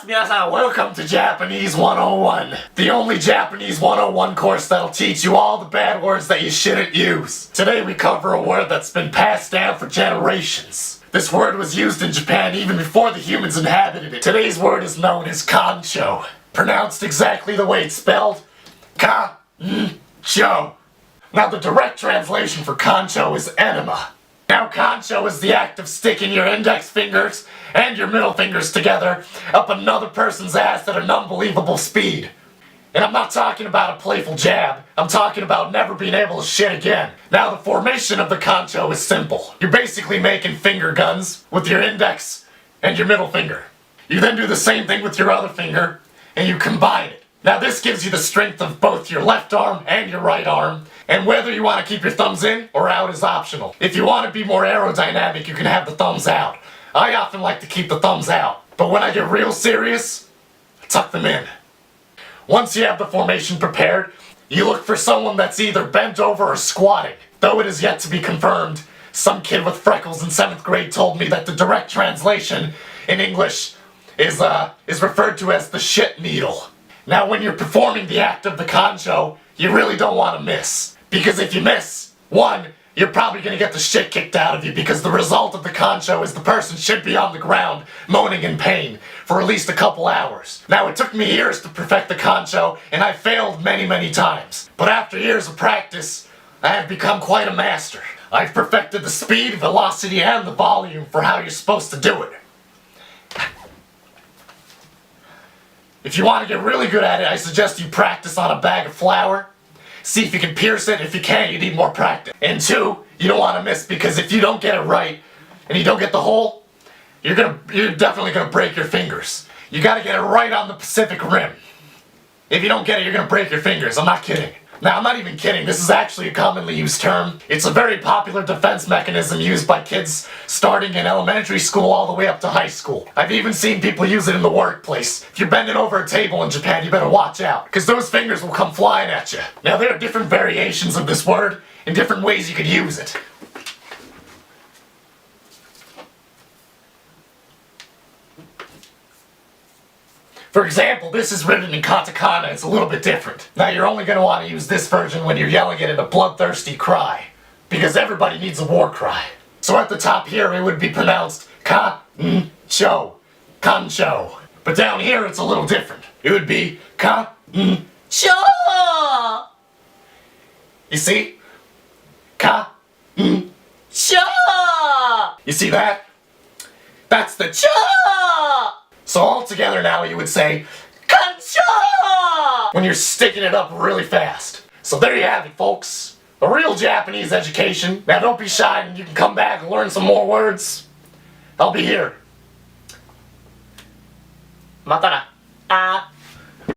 Minasan, welcome to Japanese 101. The only Japanese 101 course that'll teach you all the bad words that you shouldn't use. Today we cover a word that's been passed down for generations. This word was used in Japan even before the humans inhabited it. Today's word is known as kancho. Pronounced exactly the way it's spelled, ka-n-cho. Now the direct translation for kancho is enema. Now kancho is the act of sticking your index fingers and your middle fingers together up another person's ass at an unbelievable speed. And I'm not talking about a playful jab, I'm talking about never being able to shit again. Now the formation of the kancho is simple. You're basically making finger guns with your index and your middle finger. You then do the same thing with your other finger and you combine it. Now this gives you the strength of both your left arm and your right arm, and whether you want to keep your thumbs in or out is optional. If you want to be more aerodynamic, you can have the thumbs out. I often like to keep the thumbs out, but when I get real serious, I tuck them in. Once you have the formation prepared, you look for someone that's either bent over or squatting. Though it is yet to be confirmed, some kid with freckles in 7th grade told me that the direct translation in English is referred to as the shit needle. Now when you're performing the act of the kancho, you really don't want to miss. Because if you miss, one, you're probably going to get the shit kicked out of you because the result of the kancho is the person should be on the ground, moaning in pain, for at least a couple hours. Now it took me years to perfect the kancho, and I failed many times. But after years of practice, I have become quite a master. I've perfected the speed, velocity, and the volume for how you're supposed to do it. If you want to get really good at it, I suggest you practice on a bag of flour. See if you can pierce it. If you can't, you need more practice. And two, you don't want to miss, because if you don't get it right and you don't get the hole, you're definitely gonna break your fingers. You gotta get it right on the Pacific Rim. If you don't get it, you're gonna break your fingers. I'm not kidding. Now, I'm not even kidding. This is actually a commonly used term. It's a very popular defense mechanism used by kids starting in elementary school all the way up to high school. I've even seen people use it in the workplace. If you're bending over a table in Japan, you better watch out, because those fingers will come flying at you. Now, there are different variations of this word and different ways you could use it. For example, this is written in katakana. It's a little bit different. Now you're only going to want to use this version when you're yelling it in a bloodthirsty cry, because everybody needs a war cry. So at the top here it would be pronounced ka-n-cho, kancho. But down here it's a little different. It would be ka-n-cho. You see? Ka-n-cho. You see that? That's the cho. So all together now you would say, KANCHO! When you're sticking it up really fast. So there you have it, folks. A real Japanese education. Now don't be shy, and you can come back and learn some more words. I'll be here. またな。